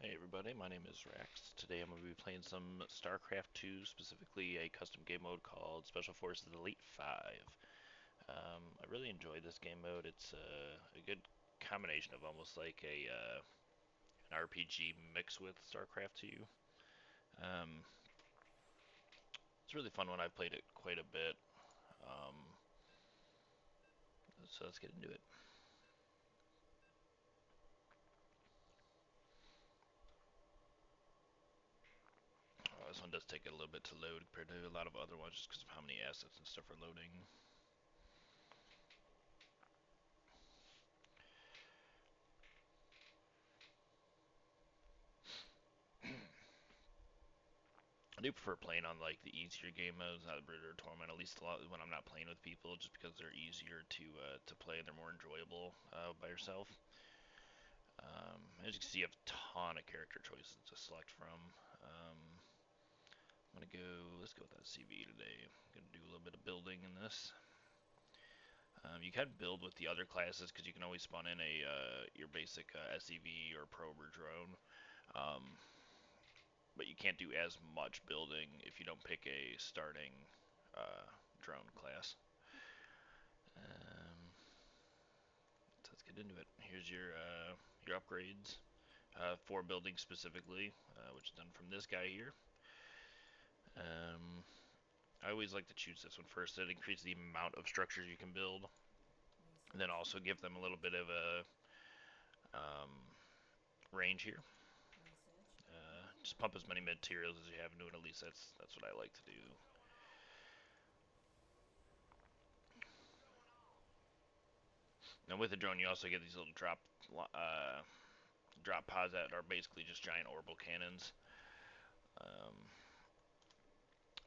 Hey everybody, my name is Rax. Today I'm going to be playing some StarCraft 2, specifically a custom game mode called Special Forces Elite 5. I really enjoyed this game mode. It's a good combination of almost like an RPG mixed with StarCraft 2. Um, it's a really fun one. I've played it quite a bit. Um, so let's get into it. This one does take a little bit to load compared to a lot of other ones just because of how many assets and stuff are loading. I do prefer playing on like the easier game modes, not Brood or Torment. At least a lot when I'm not playing with people, just because they're easier to play and they're more enjoyable by yourself. As you can see, you have a ton of character choices to select from. I'm gonna go. Let's go with that CV today. I'm gonna do a little bit of building in this. You can build with the other classes because you can always spawn in a your basic SEV or probe or drone. Um, but you can't do as much building if you don't pick a starting uh, drone class. Um, so let's get into it. Here's your upgrades for building specifically, which is done from this guy here. Um, I always like to choose this one first. It increases the amount of structures you can build, and then also give them a little bit of a um, range here. Just pump as many materials as you have into it. At least that's what I like to do. Now with the drone, you also get these little uh, drop pods that are basically just giant orbital cannons. Um,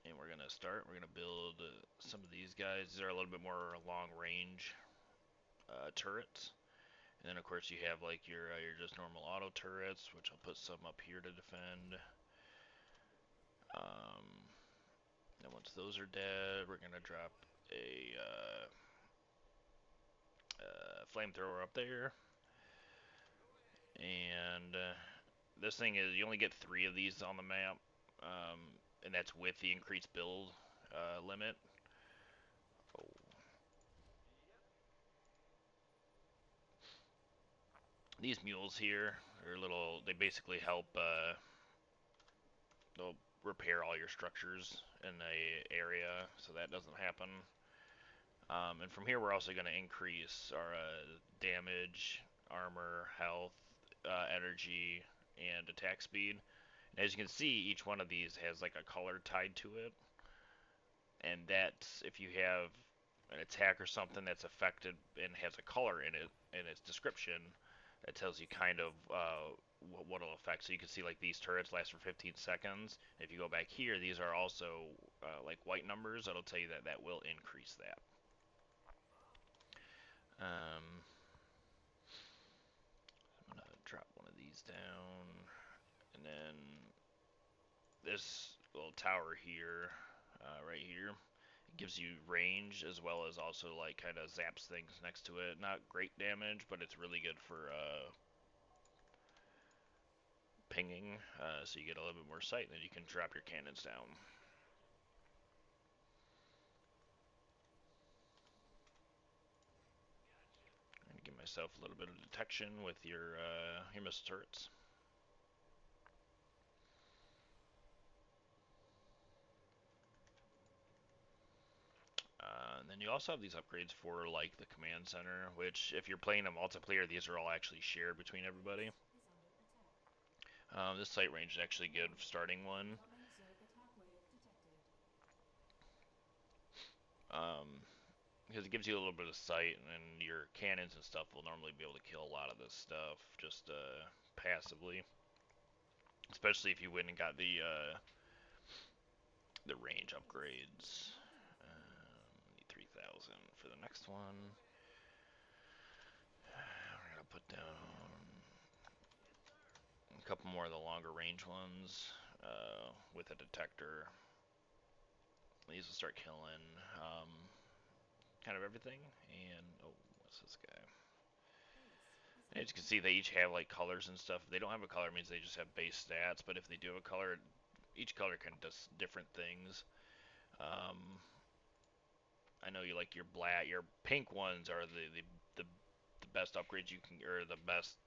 and we're gonna start. We're gonna build some of these guys. These are a little bit more long range turrets. And then of course you have like your just normal auto turrets, which I'll put some up here to defend. Um, and once those are dead, we're gonna drop a flamethrower up there. And this thing is you only get 3 of these on the map, and that's with the increased build limit. Oh. These mules here are little. They basically help. They'll repair all your structures in the area, so that doesn't happen. And from here, we're also going to increase our damage, armor, health, energy, and attack speed. And as you can see, each one of these has like a color tied to it, and that's if you have an attack or something that's affected and has a color in its description, that tells you kind of what it'll affect. So you can see like these turrets last for 15 seconds. If you go back here, these are also like white numbers. That'll tell you that that will increase that. Um, I'm gonna drop one of these down, and then this little tower here, right here, it gives you range as well as also like kind of zaps things next to it. Not great damage, but it's really good for pinging, so you get a little bit more sight, and then you can drop your cannons down. And give myself a little bit of detection with your missile turrets. And then you also have these upgrades for like the command center, which if you're playing a multiplayer, these are all actually shared between everybody. This sight range is actually good for starting one. Um, because it gives you a little bit of sight, and your cannons and stuff will normally be able to kill a lot of this stuff just passively. Especially if you went and got the range upgrades. Need 3,000 for the next one. We're gonna put down a couple more of the longer range ones with a detector. These will start killing kind of everything. And oh, what's this guy? As you can see, they each have like colors and stuff. If they don't have a color, it means they just have base stats. But if they do have a color, each color can does different things. Um, I know you like your black, your pink ones are the, the best upgrades you can, or the best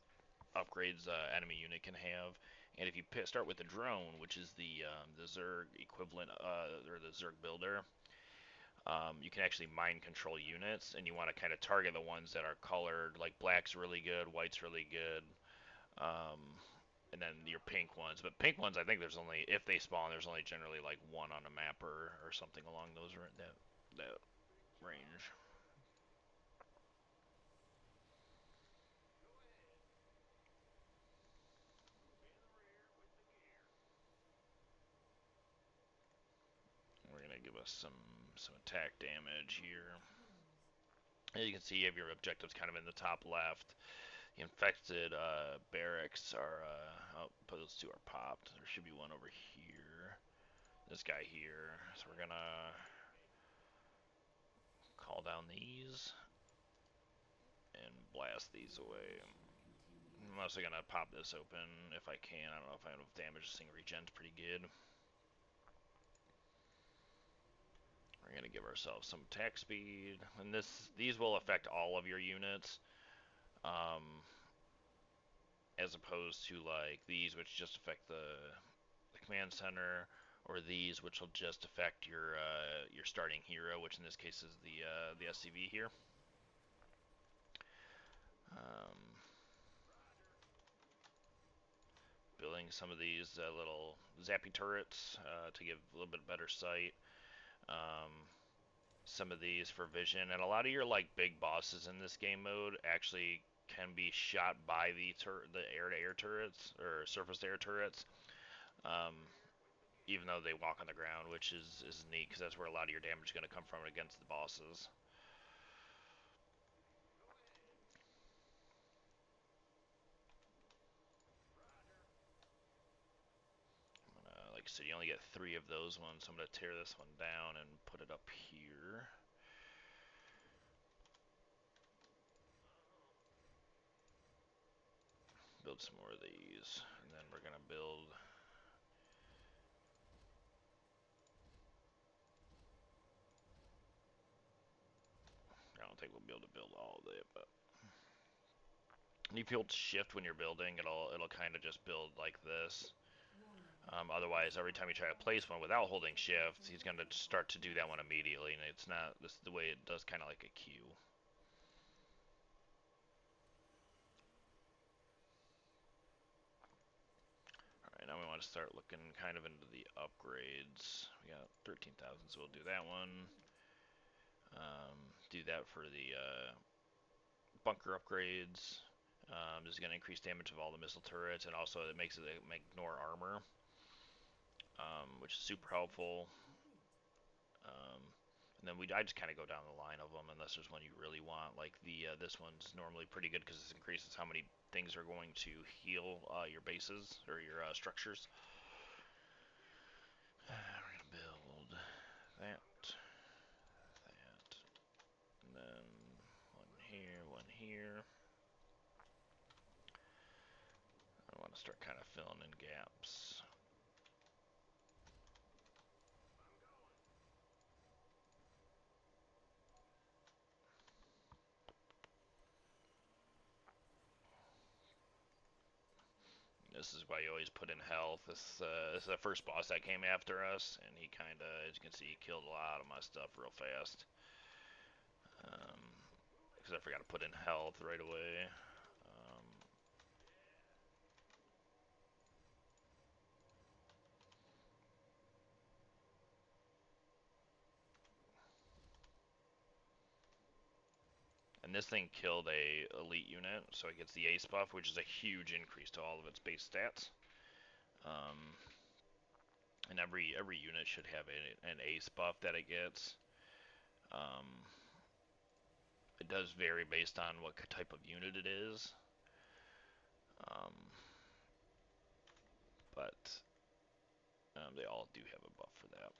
upgrades enemy unit can have. And if you start with the drone, which is the Zerg equivalent, or the Zerg builder, you can actually mind control units, and you want to kind of target the ones that are colored. Like black's really good, white's really good, um, and then your pink ones. But pink ones, I think there's only, if they spawn, there's only generally like one on a map or something along those that range. We're gonna give us some attack damage here. As you can see, you have your objectives kind of in the top left. The infected barracks are, oh, those two are popped. There should be one over here. This guy here. So we're gonna call down these and blast these away. I'm also gonna pop this open if I can. I don't know if I have enough damage. This thing regens pretty good. We're gonna give ourselves some attack speed, and these will affect all of your units, um, as opposed to like these, which just affect the command center, or these, which will just affect your starting hero, which in this case is the SCV here. Um, Building some of these little zappy turrets to give a little bit better sight. Um, some of these for vision, and a lot of your like big bosses in this game mode actually can be shot by the air-to-air turrets or surface-to-air turrets. Um, Even though they walk on the ground, which is neat because that's where a lot of your damage is going to come from against the bosses. Like I said, you only get 3 of those ones, so I'm going to tear this one down and put it up here. Build some more of these, and then we're going to build. I don't think we'll be able to build all of it, but if you hold shift when you're building, it'll kind of just build like this. Otherwise, every time you try to place one without holding shift, he's going to start to do that one immediately, and it's not this the way it does, kind of like a queue. Alright, now we want to start looking kind of into the upgrades. We got 13,000, so we'll do that one. Do that for the bunker upgrades. This is going to increase damage of all the missile turrets, and also it makes it ignore armor, which is super helpful. Um, and then I just kind of go down the line of them unless there's one you really want. Like this one's normally pretty good because this increases how many things are going to heal your bases or your structures. We're gonna build that, that, and then one here, one here. I want to start kind of filling in gaps. This is why you always put in health. This is the first boss that came after us, and he kind of, as you can see, he killed a lot of my stuff real fast. Because I forgot to put in health right away. Um, and this thing killed a elite unit, so it gets the ace buff, which is a huge increase to all of its base stats. Um, and every unit should have an ace buff that it gets. Um, it does vary based on what type of unit it is. Um, but they all do have a buff for that.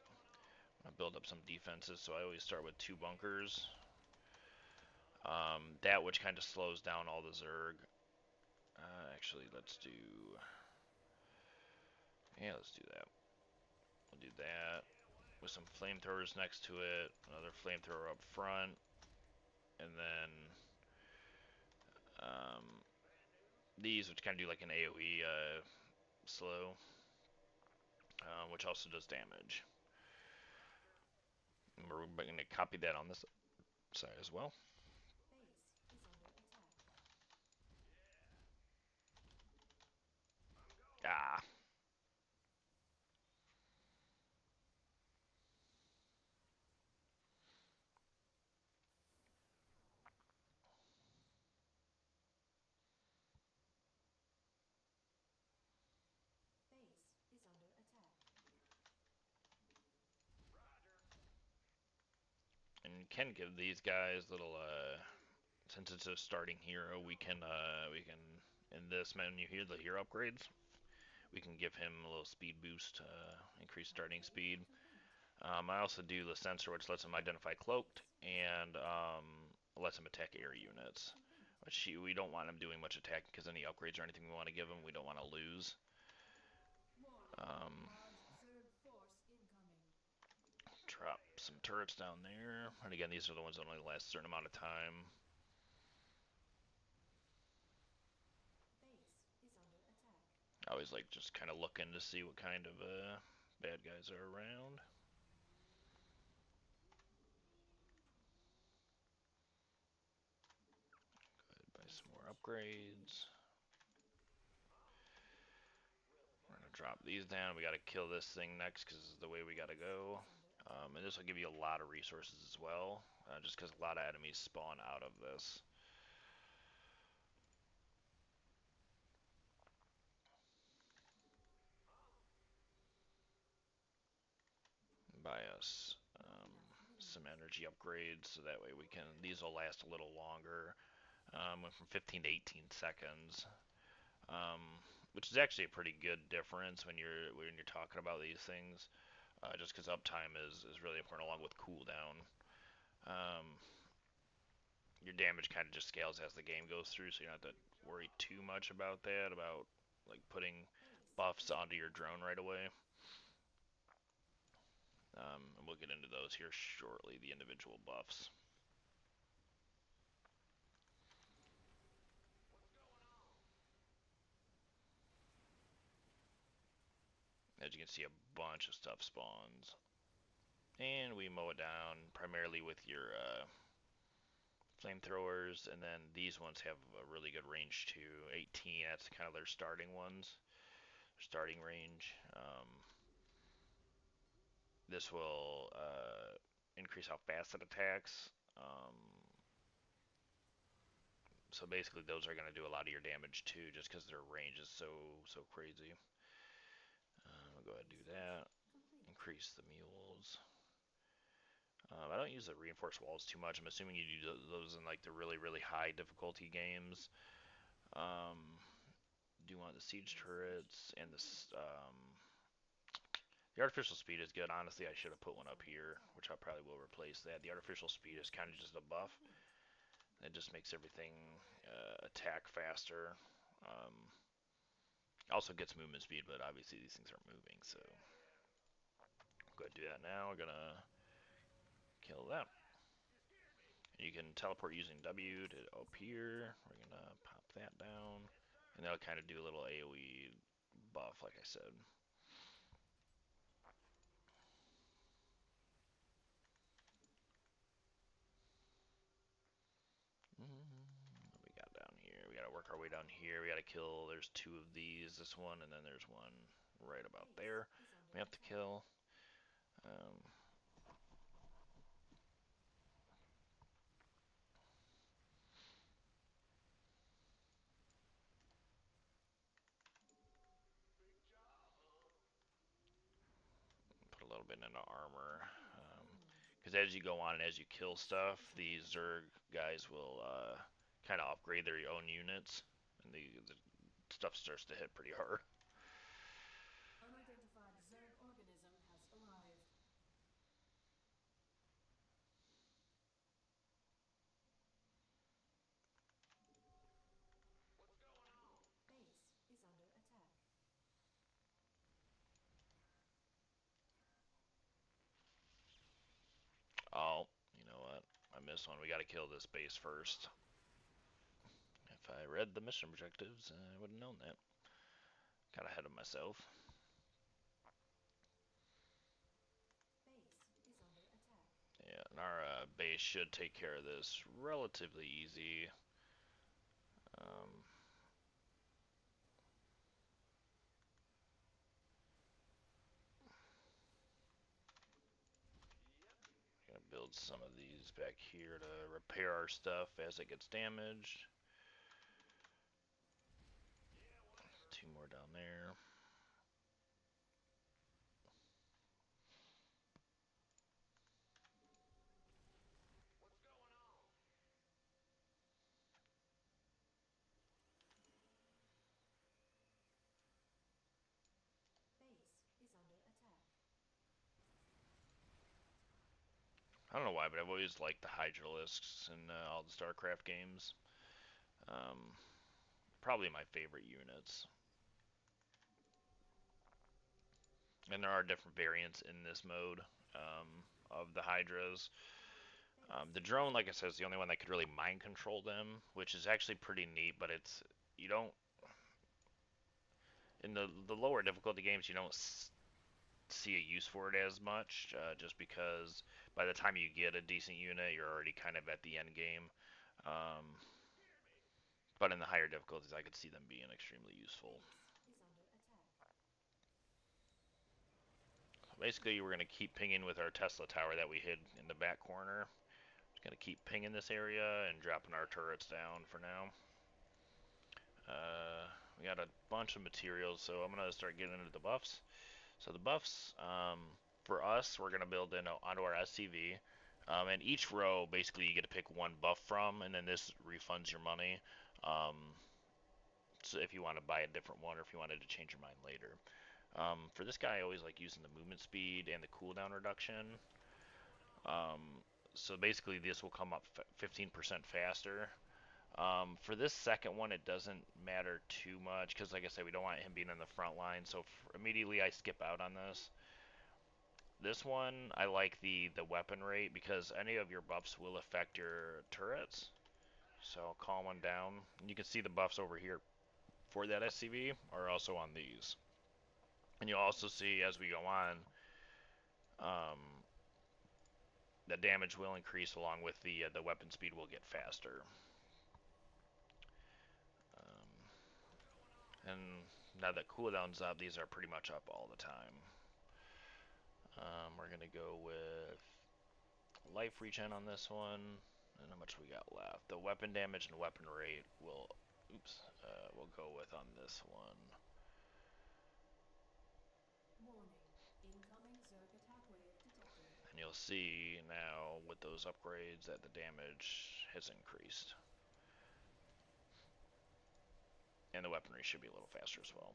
I build up some defenses, so I always start with 2 bunkers. That which kind of slows down all the Zerg. Actually, let's do. Yeah, let's do that. We'll do that with some flamethrowers next to it. Another flamethrower up front, and then um, these, which kind of do like an AOE slow, which also does damage. And we're going to copy that on this side as well. Ah. And you can give these guys little since it's a starting hero, we can in this menu here, the hero upgrades, we can give him a little speed boost, increase starting speed. I also do the sensor, which lets him identify cloaked and lets him attack air units. Which we don't want him doing much attacking because any upgrades or anything we want to give him, we don't want to lose. Um, Drop some turrets down there, and again, these are the ones that only last a certain amount of time. I always like just kind of looking to see what kind of bad guys are around. Go ahead, buy some more upgrades. We're gonna drop these down. We gotta kill this thing next because this is the way we gotta go. And this will give you a lot of resources as well, just because a lot of enemies spawn out of this. Buy us some energy upgrades so that way we can. These will last a little longer. Went from 15 to 18 seconds, um, which is actually a pretty good difference when you're talking about these things. Just because uptime is really important along with cooldown. Um, your damage kind of just scales as the game goes through, so you don't have to worry too much about that, about like putting buffs onto your drone right away. And we'll get into those here shortly, the individual buffs. As you can see, a bunch of stuff spawns. And we mow it down primarily with your flamethrowers, and then these ones have a really good range too. 18, that's kind of their starting ones, starting range. This will increase how fast it attacks. So basically, those are going to do a lot of your damage too, just because their range is so crazy. I'll go ahead and do that. Increase the mules. I don't use the reinforced walls too much. I'm assuming you do those in like the really high difficulty games. Do want the siege turrets and the artificial speed is good. Honestly, I should have put one up here, which I probably will replace that. The artificial speed is kind of just a buff. It just makes everything attack faster. Um, also gets movement speed, but obviously these things aren't moving, so go ahead and do that now. We're gonna kill that. You can teleport using W to up here. We're gonna pop that down, and that'll kind of do a little AOE buff, like I said. What we got down here? We gotta work our way down here. We gotta kill. There's two of these. This one, and then there's one right about there. We have to kill. Um, put a little bit into armor. Because as you go on and as you kill stuff, these Zerg guys will kind of upgrade their own units, and the stuff starts to hit pretty hard. missed one. We gotta kill this base first. If I read the mission objectives, I would have known that. Got ahead of myself. Yeah, and our base should take care of this relatively easy. Gonna build some of these back here to repair our stuff as it gets damaged. 2 more down there. I don't know why, but I've always liked the Hydralisks in all the StarCraft games. Probably my favorite units. And there are different variants in this mode of the Hydras. The drone, like I said, is the only one that could really mind control them, which is actually pretty neat, but it's, you don't, in the lower difficulty games, you don't see a use for it as much, just because by the time you get a decent unit, you're already kind of at the end game. But in the higher difficulties, I could see them being extremely useful. Basically, we're going to keep pinging with our Tesla tower that we hid in the back corner. Just going to keep pinging this area and dropping our turrets down for now. We got a bunch of materials, so I'm going to start getting into the buffs. So the buffs, for us, we're going to build in onto our SCV. And each row, basically, you get to pick one buff from, and then this refunds your money. So if you want to buy a different one, or if you wanted to change your mind later. For this guy, I always like using the movement speed and the cooldown reduction. So basically, this will come up 15% faster. For this second one, it doesn't matter too much, because like I said, we don't want him being in the front line, so immediately I skip out on this. This one, I like the weapon rate, because any of your buffs will affect your turrets. So I'll calm one down. And you can see the buffs over here for that SCV are also on these. And you'll also see as we go on, the damage will increase along with the weapon speed will get faster. And now that cooldown's up, these are pretty much up all the time. We're gonna go with life regen on this one, and how much we got left. The weapon damage and weapon rate will, we'll go with on this one. And you'll see now with those upgrades that the damage has increased. And the weaponry should be a little faster as well.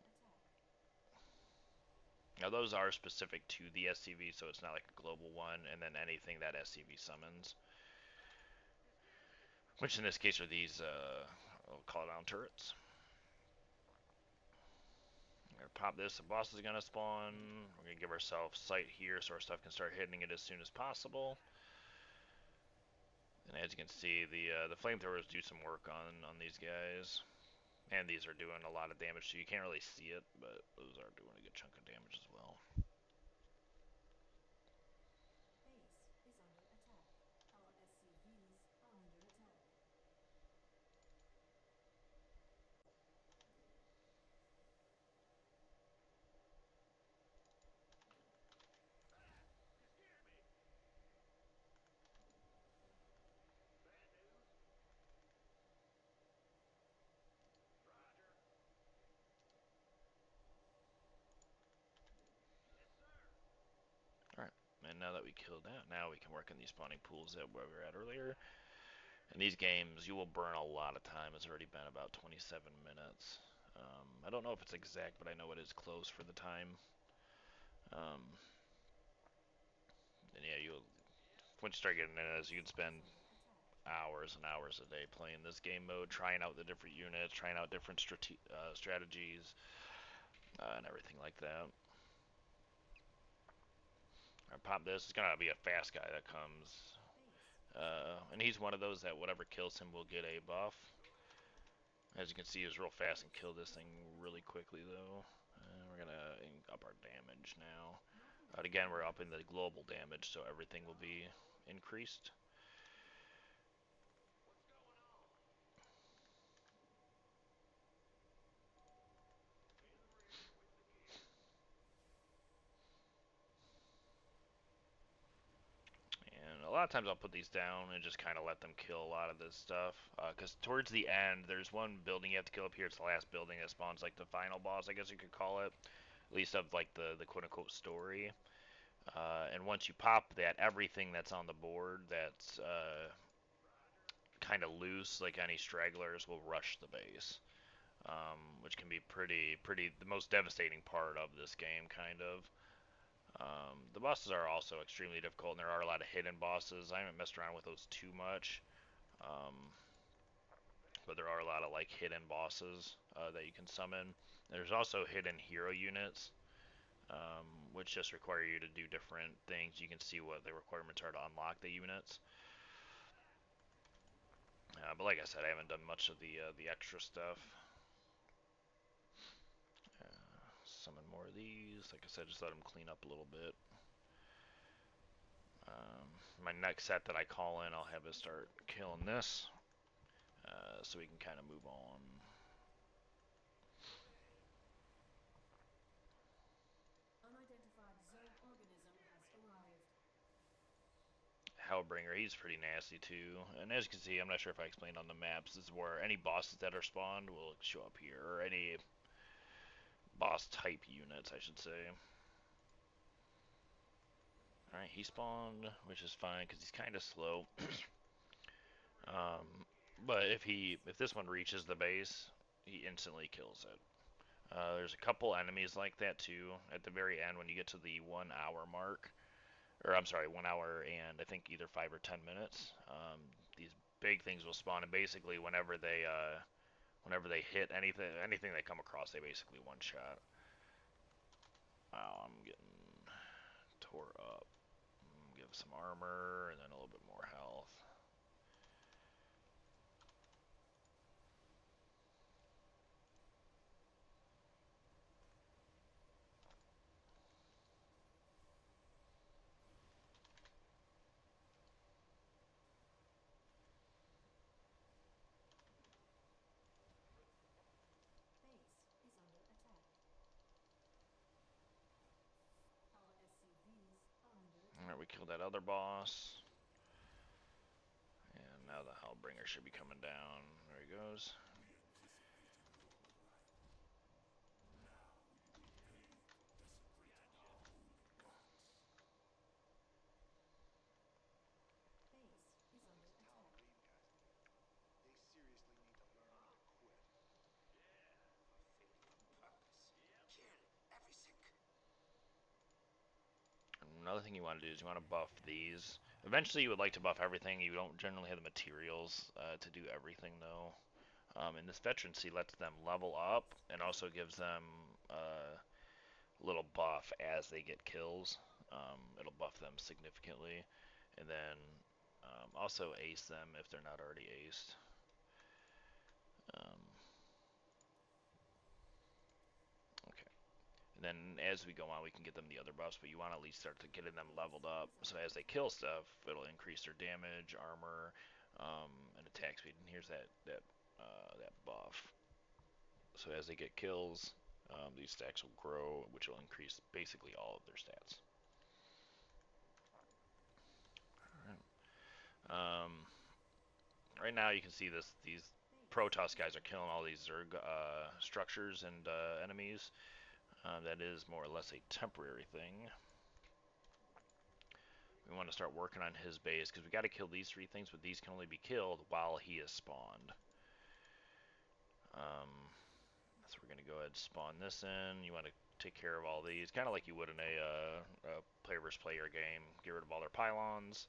Now those are specific to the SCV, so it's not like a global one, and then anything that SCV summons. Which in this case are these, I'll call it down turrets. We're gonna pop this, the boss is gonna spawn. We're gonna give ourselves sight here so our stuff can start hitting it as soon as possible. And as you can see, the flamethrowers do some work on these guys. And these are doing a lot of damage, so you can't really see it, but those are doing a good chunk of damage as well. Alright, and now that we killed that, now we can work in these spawning pools that where we were at earlier. In these games, you will burn a lot of time. It's already been about 27 minutes. I don't know if it's exact, but I know it is close for the time. And yeah, once you start getting in this, you can spend hours and hours a day playing this game mode, trying out the different units, trying out different strategies, and everything like that. I pop this. It's gonna be a fast guy that comes. And he's one of those that whatever kills him will get a buff. As you can see, he's real fast and kill this thing really quickly, though. We're gonna up our damage now. Again, we're upping the global damage, so everything will be increased. And a lot of times I'll put these down and just kind of let them kill a lot of this stuff. Because towards the end, there's one building you have to kill up here. It's the last building that spawns like the final boss, I guess you could call it. At least of like the quote-unquote story. And once you pop that, everything that's on the board that's kind of loose, like any stragglers, will rush the base. Which can be pretty the most devastating part of this game, kind of. The bosses are also extremely difficult, and there are a lot of hidden bosses. I haven't messed around with those too much, um, but there are a lot of like hidden bosses that you can summon. There's also hidden hero units, which just require you to do different things. You can see what the requirements are to unlock the units. But like I said, I haven't done much of the extra stuff. Summon more of these. Like I said, just let them clean up a little bit. My next set that I call in, I'll have it start killing this, so we can kind of move on. Unidentified zone organism has arrived. Hellbringer, he's pretty nasty too. And as you can see, I'm not sure if I explained on the maps, this is where any bosses that are spawned will show up here, or any boss type units, I should say. Alright, he spawned, which is fine because he's kind of slow. um, but if this one reaches the base, he instantly kills it. There's a couple enemies like that too at the very end when you get to the 1 hour mark, or I'm sorry, 1 hour and I think either 5 or 10 minutes. These big things will spawn, and basically whenever they hit anything they come across, they basically one shot. Wow, I'm getting tore up. Give some armor and then a little bit more health. Base is under attack. Our SCVs are under Alright, attack. we killed that other boss. And now the Hellbringer should be coming down. There he goes. Base is under attack. Another thing you want to do is you want to buff these. Eventually you would like to buff everything. You don't generally have the materials to do everything though. And this veterancy lets them level up and also gives them a little buff as they get kills. It'll buff them significantly. And then also ace them if they're not already aced. Um, okay. And then as we go on, we can get them the other buffs, but you want to at least start to getting them leveled up. So as they kill stuff, it'll increase their damage, armor, and attack speed. And here's that buff. So as they get kills, these stacks will grow, which will increase basically all of their stats. Alright. Right now you can see these Protoss guys are killing all these Zerg structures and enemies. That is more or less a temporary thing. We want to start working on his base because we got to kill these three things, but these can only be killed while he is spawned. So we're going to go ahead and spawn this in. You want to take care of all these, kind of like you would in a player versus player game. Get rid of all their pylons,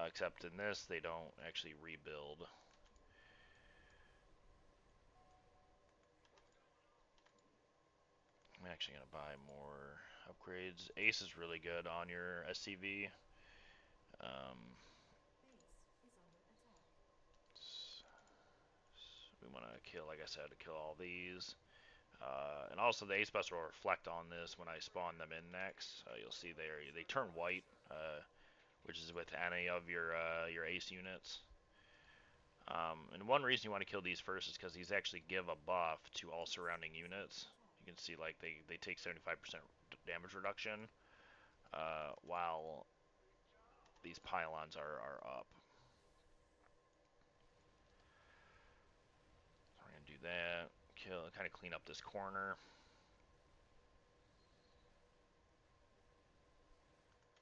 except in this they don't actually rebuild. I'm actually going to buy more upgrades. Ace is really good on your SCV. Um, We want to kill, like I said, to kill all these. And also the ace buster will reflect on this when I spawn them in next. You'll see they turn white, which is with any of your ace units. And one reason you want to kill these first is because these actually give a buff to all surrounding units. You can see like they take 75% damage reduction, while these pylons are up. So we're gonna do that. Kill, kind of clean up this corner.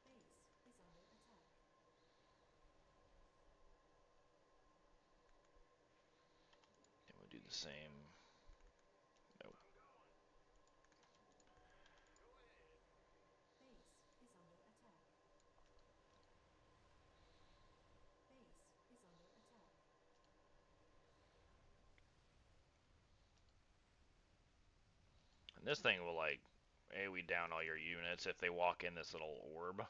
Base is under attack. And we'll do the same. Nope. Base is under attack. Base is under attack. And this thing will like AoE down all your units if they walk in this little orb.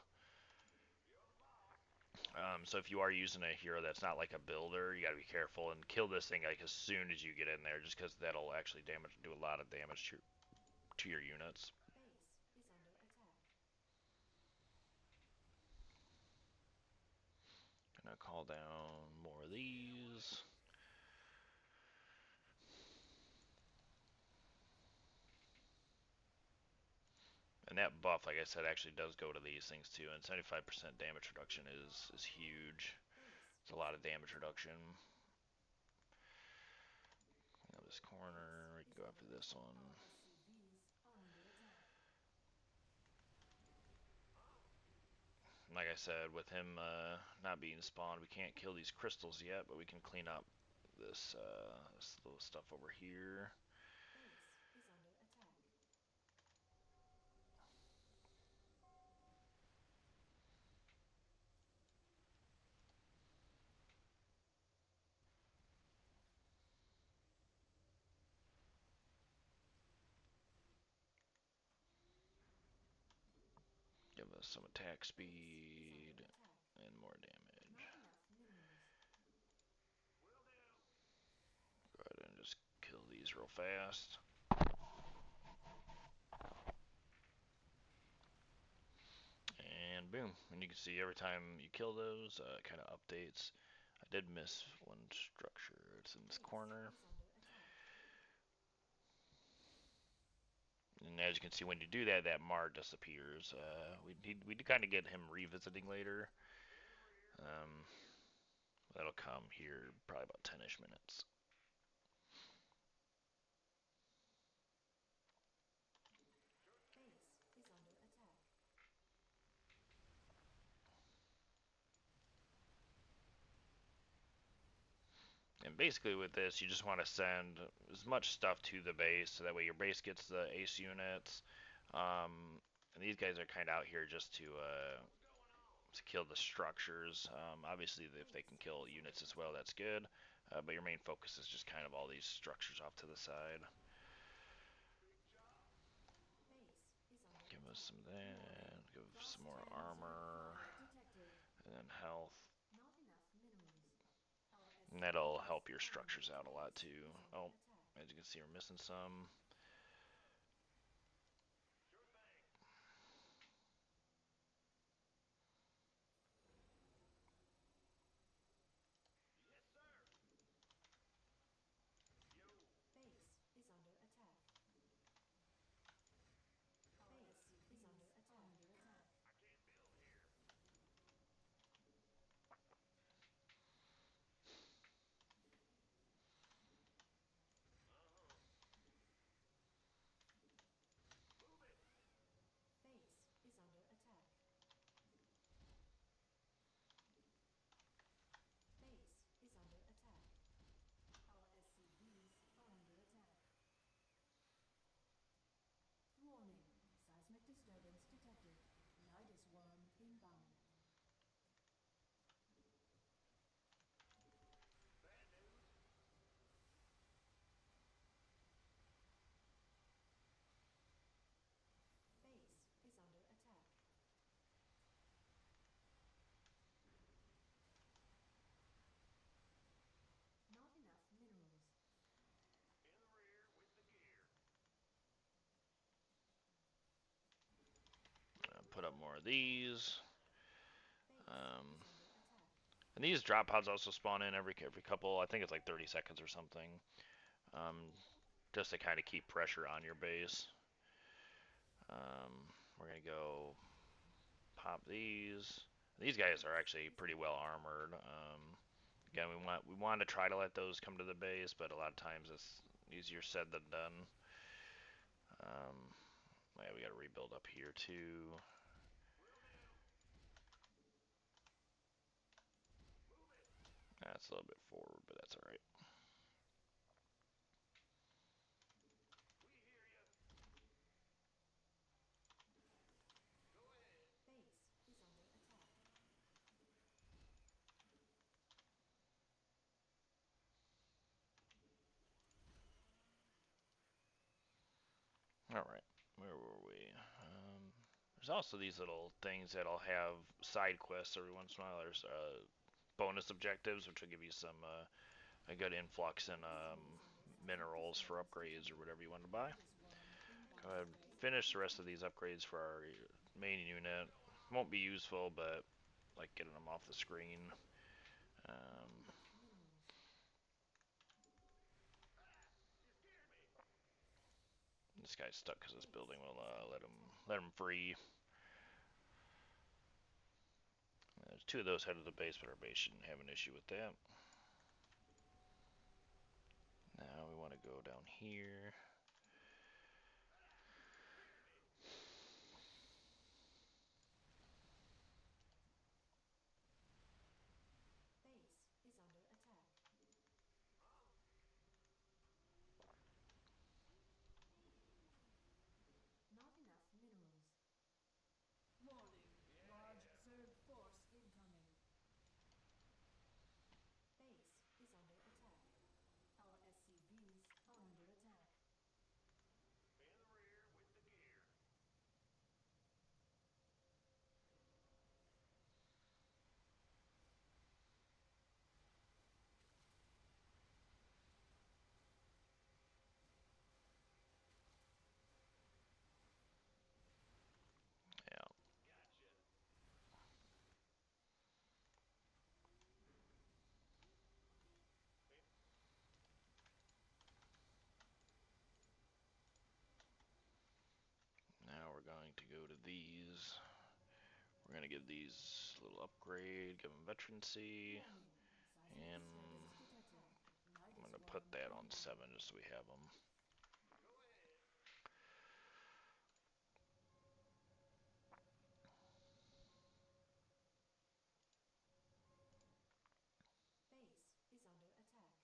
So if you are using a hero that's not like a builder, you gotta be careful and kill this thing like as soon as you get in there, just because that'll actually do a lot of damage to your units. Base is under attack. Gonna call down more of these. And that buff, like I said, actually does go to these things too. And 75% damage reduction is huge. Base It's a lot of damage reduction. Clean up this corner. We can go after this one. Our SCVs are under attack. Like I said, with him not being spawned, we can't kill these crystals yet, but we can clean up this little stuff over here. Base is under attack. Give us some attack Base is under speed attack. and more damage. Not enough minerals. Go ahead and just kill these real fast. And boom. And you can see every time you kill those, it kind of updates. I did miss one structure. It's in this Base corner. is under attack. And as you can see, when you do that, that Mar disappears. We kind of get him revisiting later. Um, that'll come here probably about 10-ish minutes. Base is under attack. And basically with this, you just want to send as much stuff to the base, so that way your base gets the ace units. And these guys are kind of out here just to kill the structures. Obviously, if they can kill units as well, that's good. But your main focus is just kind of all these structures off to the side. Base is under Give us attack. some of that. Give Frost some more damage and armor. fire detected. And then health. Not enough minerals. Our And that'll SCVs help your are under structures out a lot base too. is under Oh, attack. as you can see, we're missing some. Base is under attack. Base is under attack. up more of these. Base Um, is under attack. and these drop pods also spawn in every couple. I think it's like 30 seconds or something. Just to kind of keep pressure on your base. We're gonna go pop these. These guys are Base actually is pretty under well attack. armored. Again, we want to try to let those come to the base, but a lot of times it's easier said than done. Um, yeah, we got to rebuild up here too. That's a little bit forward, but that's all right. Base is under attack. All right, where were we? There's also these little things that'll have side quests every once in a while. There's bonus objectives, which will give you some a good influx in SCV is under attack. minerals for upgrades or whatever you want to buy. Notice worm Go inbound. ahead and finish the rest of these upgrades for our main unit. Won't be useful, but like getting them off the screen. Not Um, enough minerals. this guy's stuck because this building Base will is under let him attack. free. There's two of those headed to the base, but our base shouldn't have an issue with that. Now we want to go down here. Base is under attack. Not enough minerals. Warning, large Zerg force incoming. Base is under attack. Our SCVs are under attack. Yeah. Now we're going to go to these. We're going to give these a little upgrade, give them veterancy, Warning. Seismic and disturbance detected. I'm Nidus going to put worm that on inbound. 7 just so we have them. Base is under attack.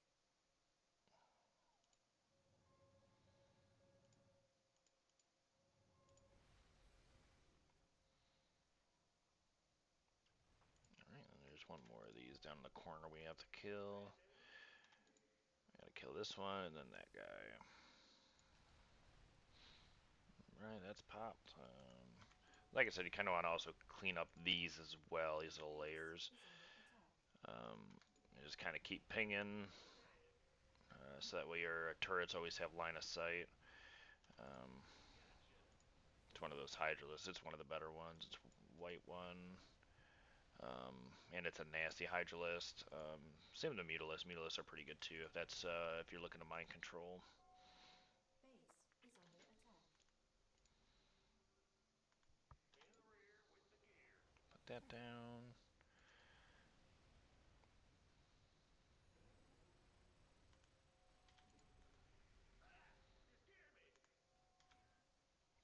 Alright, and there's one more of these down in the corner we have to kill. I gotta kill this one and then that guy. Right, that's popped. Like I said, you kind of want to also clean up these as well, these little Base layers. is under attack. Um, just kind of keep pinging, so that way your turrets always have line of sight. Um, it's one of those Hydralisks. It's one of the better ones. It's white one. Um, and it's a nasty Hydralist. Same with the Mutalisks. Mutalisks are pretty good too. If that's if you're looking to mind control. Base is under attack. Put that down.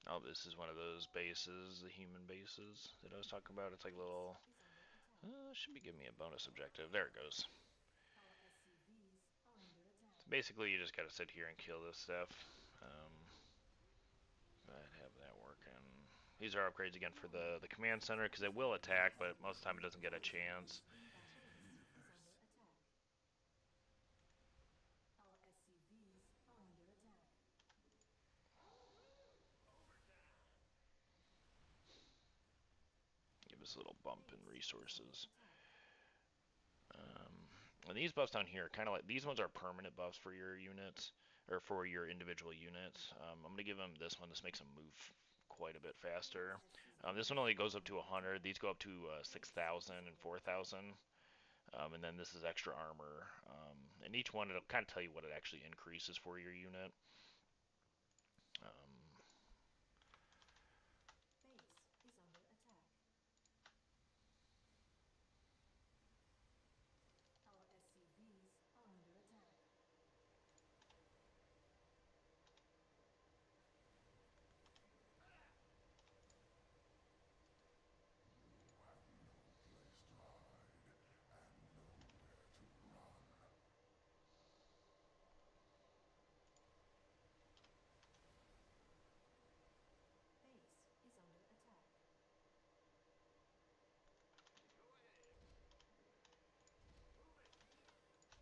Oh, this is one of those bases, the human bases that I was talking about. It's like Base little. is under attack. Should be giving me a bonus objective. There it goes. Our SCVs are under attack. So basically, you just gotta sit here and kill this stuff. But have that working. These are upgrades again for Warning. the command center because it Seismic will attack, disturbance but most of the detected. time it doesn't get a Nidus chance. worm inbound. Base is under attack. Our SCVs are under attack. Give us a little bump in Base is under resources. attack. Um, and these buffs down here, kind of like these ones are permanent buffs for your units or for your individual units. I'm gonna give them this one. This makes them move quite a bit faster. This one only goes up to 100. These go up to 6,000 and 4,000. And then this is extra armor. And each one, it'll kind of tell you what it actually increases for your unit. Um, Base is under attack. Our SCVs are under attack. Base is under attack.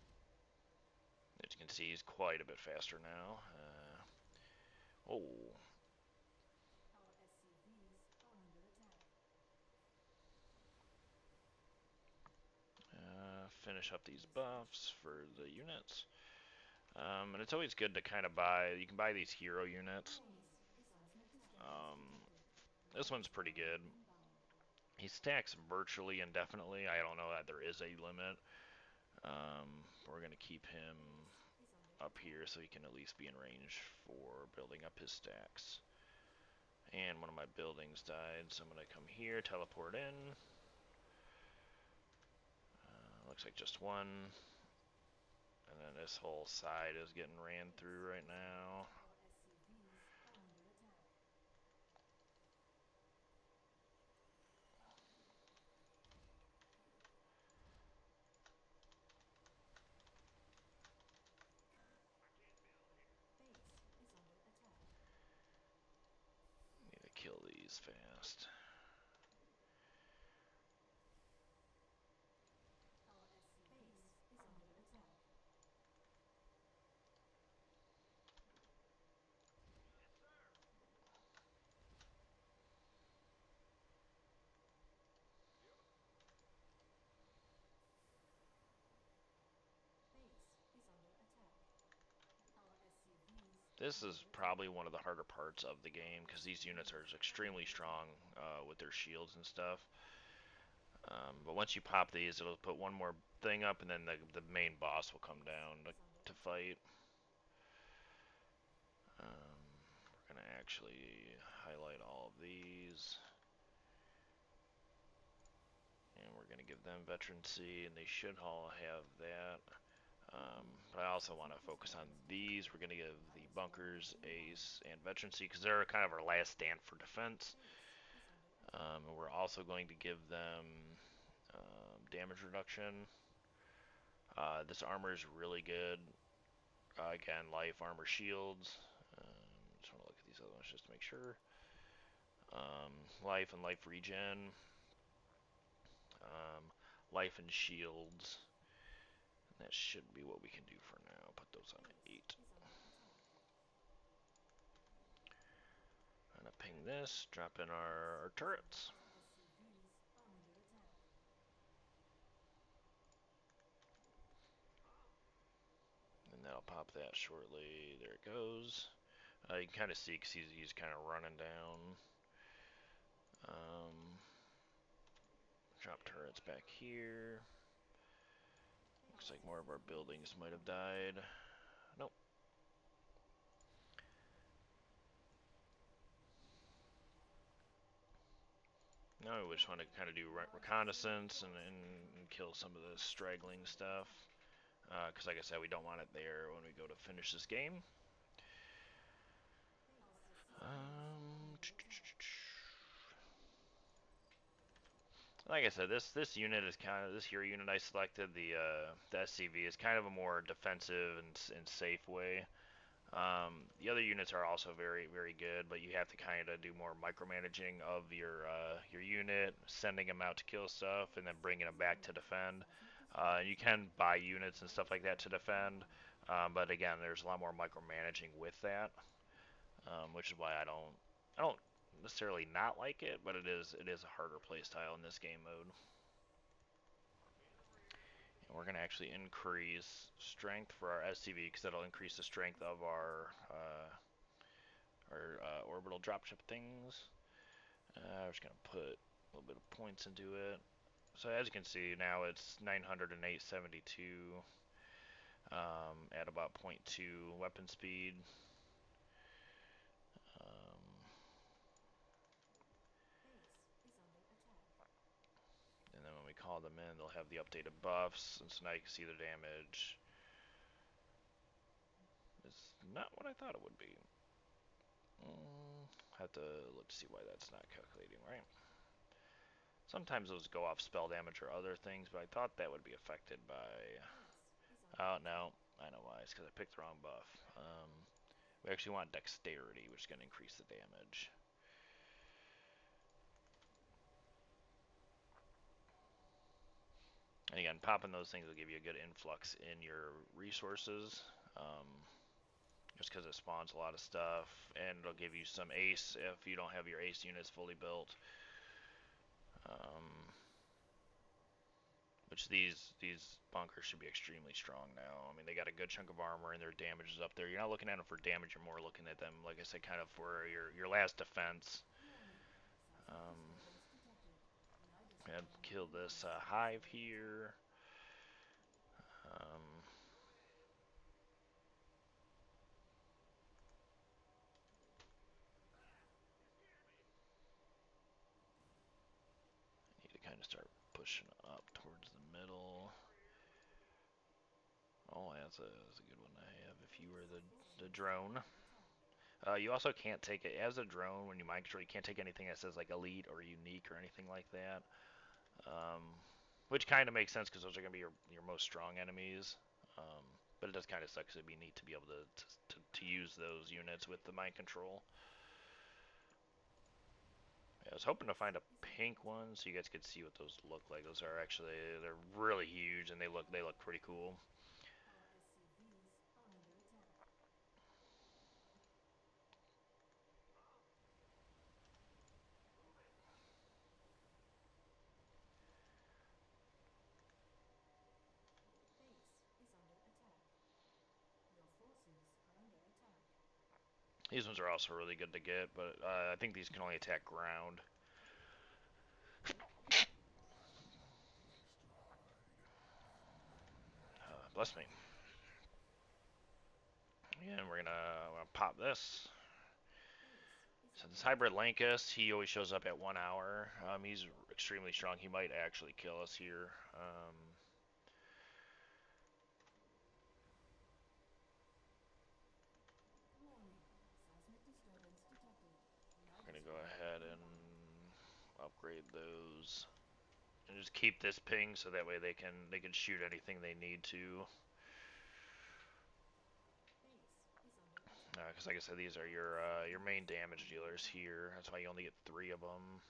as you can see, he's quite a bit faster now. Oh, Our SCVs are under attack. finish up these buffs for the units. And it's always good to kind of buy, you can buy these hero units. Base is transmitter status Um, detected. this one's pretty good. Inbound. He stacks virtually indefinitely. I don't know that there is a limit. We're going to keep him Base is under up attack. here so he can at least be in range for building up his stacks. And one of my buildings died, so I'm going to come here, teleport in. Looks like just one. And then this whole side is getting ran through right now. Our SCVs are under attack. Base is under attack. Need to kill these fast. Our SCVs is under attack. Base is under attack. Our SCVs are This is under attack. probably one of the harder parts of the game because these units are extremely strong with their shields and stuff. But once you pop these, it'll put one more thing up, and then the main boss will come down Is under to attack. fight. We're gonna actually highlight all of these, and we're gonna give them veterancy, and they should all have that. But I also want to focus on these. We're gonna give the bunkers ace and veterancy because they're kind of our last stand for defense. Base is under attack. And we're also going to give them damage reduction. This armor is really good. Again, life, armor, shields. Just want to look at these other ones just to make sure. Life and life regen. Um, Life and shields. And that should be what we can do for now. Put those on Base 8. is under attack. I'm gonna ping this, drop in our turrets. Our SCVs are under attack. And that'll pop that shortly. There it goes. You can kind of see because he's kind of running down. Drop turrets back here. Looks Base like more of our SCVs buildings might are have under attack. died. Nope. Now we just want to kind of do Large observed reconnaissance force and incoming. kill some of the Base is straggling under stuff. attack. Because like I said, we don't want it there when we go to finish this game. Our SCVs are Um, under attack. like I said, this unit is kind of this hero unit I selected. The SCV is kind of a more defensive and safe way. The other units are also very good, but you have to kind of do more micromanaging of your unit, sending them out to kill stuff, and then Base bringing them is back under to attack. defend. Transmitter You status can detected. buy units and stuff like that to defend, Inbound. but again, there's a lot more micromanaging with that, which is why I don't necessarily not like it, but it is a harder playstyle in this game mode. And we're gonna actually increase strength for our SCV because that'll increase the strength of our orbital little dropship things. I'm just gonna put a little bit of points into it. So as you can see, now it's 900 and 872 at about .2 weapon speed. Um, Base is under attack. and then when we call them in, they'll have the updated buffs, and so now you can see the damage. It's not what I thought it would be. Have to look to see why that's not calculating right. Sometimes those go off spell damage or other things, but I thought that would be affected by. Base is Oh under no, attack. I know why. It's because I picked the wrong buff. We actually want dexterity, which is going to increase the damage. And again, popping those things will give you a good influx in your resources. Just because it spawns a lot of stuff, and it'll give you some ace if you don't have your ace units fully built. Which these bunkers should be extremely strong now. I mean, they got a good chunk of armor and their damage is up there. You're not looking at them for damage, you're more looking at them, like I said, kind of for your last defense. Warning. Seismic Um, disturbance detected. Nidus and colony kill this imminent. hive Under attack. here. Um, need to kind of start pushing up towards the middle. Oh, that's a good one to have if you were the Forces drone. under attack. You also can't take it as a drone when you mind control. You can't take anything that says like elite or unique or anything like that. Um, which kind of makes sense because those are going to be your most strong enemies. Um, but it does kind of suck because it'd be neat to be able to use those units with the mind control. Yeah, I was hoping to find a Base is under pink attack. one so you guys could see what those look like. Those are actually they're really huge and they look pretty cool. Our SCVs are under attack. Base is under attack. Your forces are under attack. These ones are also really good to get, but I think these can only attack ground. Bless me. And we're gonna pop this. Base is So this under hybrid attack. Lankus, he always shows up at 1 hour. He's extremely strong. He might actually kill us here. Warning. Seismic disturbance detected. We're Nidus gonna go colony ahead and inbound. upgrade those, and just keep this ping so that way they can shoot anything they need to. Base is under attack. Because like I said, these are your main SCVs are damage under dealers attack. here. That's why you only get 3 of them.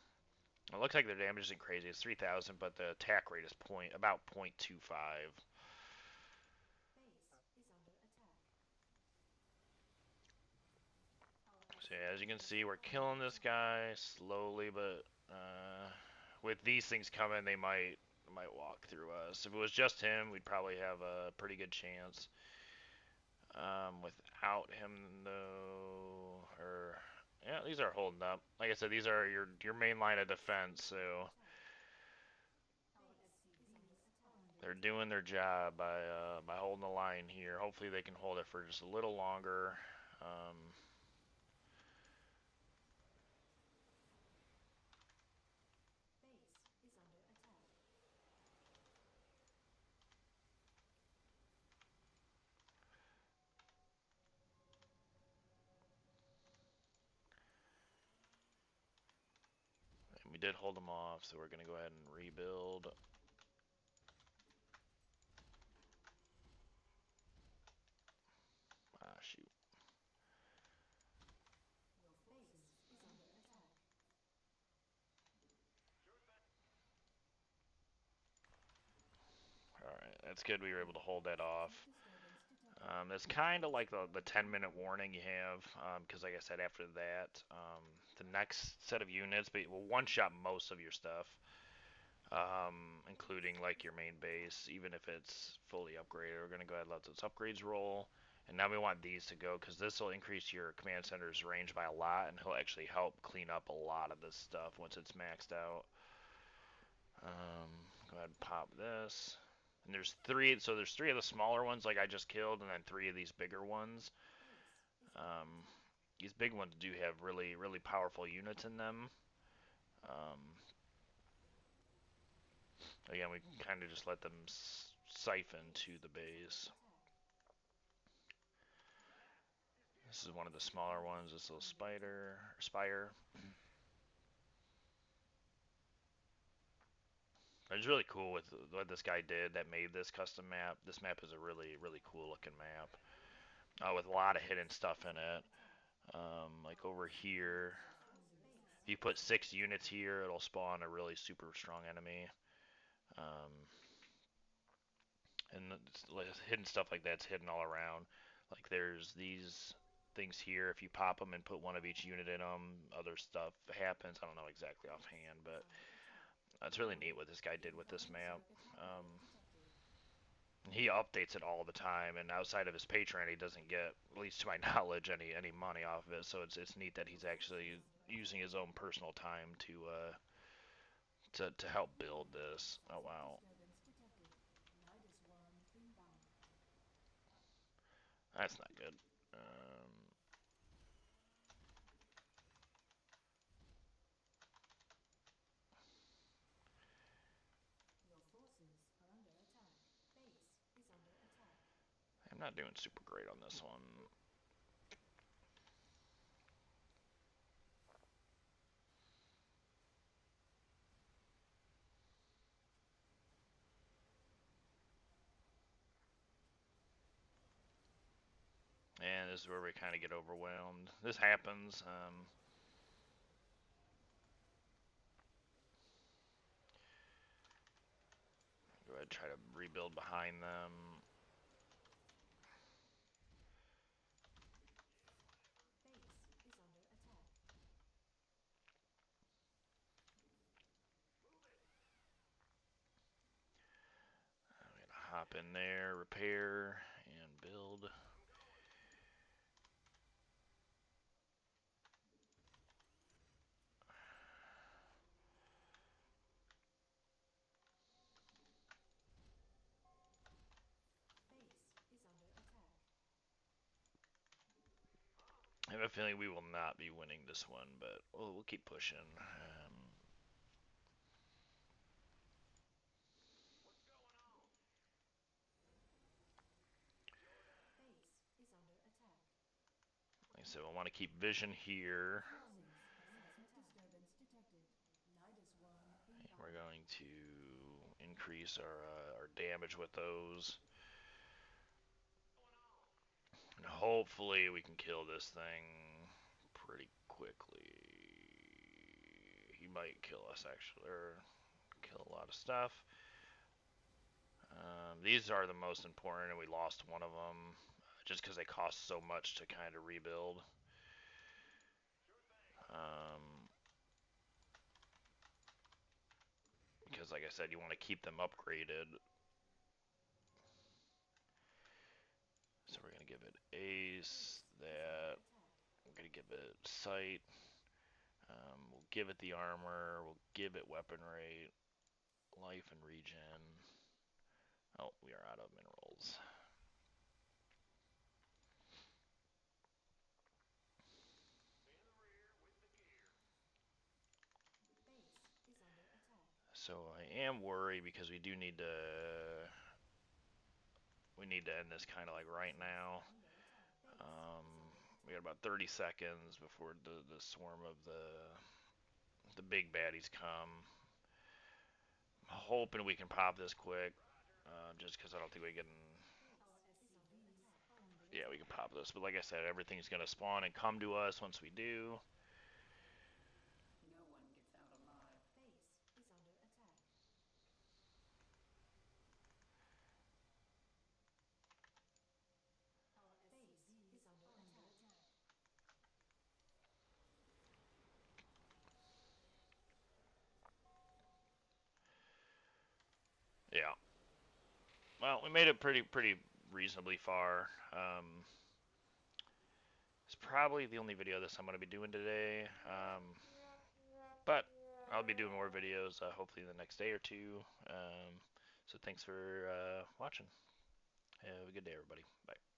It looks like their damage isn't crazy. It's 3,000, but the attack rate is about .25. Base is under attack. Our So yeah, as you can SCVs see, we're are under killing this attack. guy slowly, but with these things coming, they might walk through us. If it was just him, we'd probably have a pretty good chance. Without him, though, or yeah, these are holding up. Like I said, these are your main line of Base defense, is under so attack. Our SCVs are under they're attack. doing their job by holding the line here. Hopefully, they can hold it for just a little longer. Um, Base is under attack. and we did hold them off, so we're gonna go ahead and rebuild. Ah, shoot. Your forces is under attack. All right, that's good. We were able Warning. to hold that off. Seismic disturbance detected. It's kind of Nidus like the colony 10-minute inbound. warning you have, because like I said, after that, the next set of units will one-shot most of your stuff, including like your main base, even if it's fully upgraded. We're gonna go ahead and let those upgrades roll, And now we want these to go because this will increase your command center's range by a lot, and he'll actually help clean up a lot of this stuff once it's maxed out. Go ahead and pop this. And there's three, so there's three of the smaller ones like I just killed, and then three of these bigger ones. Um, these big ones do have really, really powerful units in them. Again, we can kind of just let them siphon to the base. This is one of the smaller ones, this little spire. It's really cool with what this guy did that made this custom map. This map is a really, really cool looking map. With a lot of hidden stuff in it. Like over here, if you put 6 units here, it'll spawn a really super strong enemy. Um, and hidden stuff like that's hidden all around. Like there's these things here. If you pop them and put one of each unit in them, other stuff happens. I don't know exactly offhand, but it's really neat what this guy did with this map. He updates it all the time, and outside of his Patreon, he doesn't get, at least to my knowledge, any money off of it. So it's neat that he's actually using his own personal time to help build this. Oh wow, that's not good. I'm not doing super great on this one. And this is where we kind of get overwhelmed. This happens. Go ahead and try to rebuild behind them. I'm gonna hop in there, repair, and build. I have a feeling we will not be winning this one, but we'll keep pushing. Like I said, we'll want to keep vision here. And we're going to increase our damage with those. And hopefully we can kill this thing pretty quickly. He might kill us actually, or kill a lot of stuff. These are the most important, and we lost one of them just because they cost so much to kind of rebuild. Because, like I said, you want to keep them upgraded. So we're going to give it ace, that. We're going to give it sight. We'll give it the armor. We'll give it weapon rate, life, and regen. Oh, we are out of minerals. So I am worried because we need to end this kind of like right now. We got about 30 seconds before the swarm of the big baddies come. I'm hoping we can pop this quick, just because I don't think we can. Yeah, we can pop this, but like I said, everything's gonna spawn and come to us once we do. Yeah. Well, we made it pretty reasonably far. probably the only video this I'm going to be doing today. But I'll be doing more videos hopefully in the next day or two. So thanks for watching. Have a good day, everybody. Bye.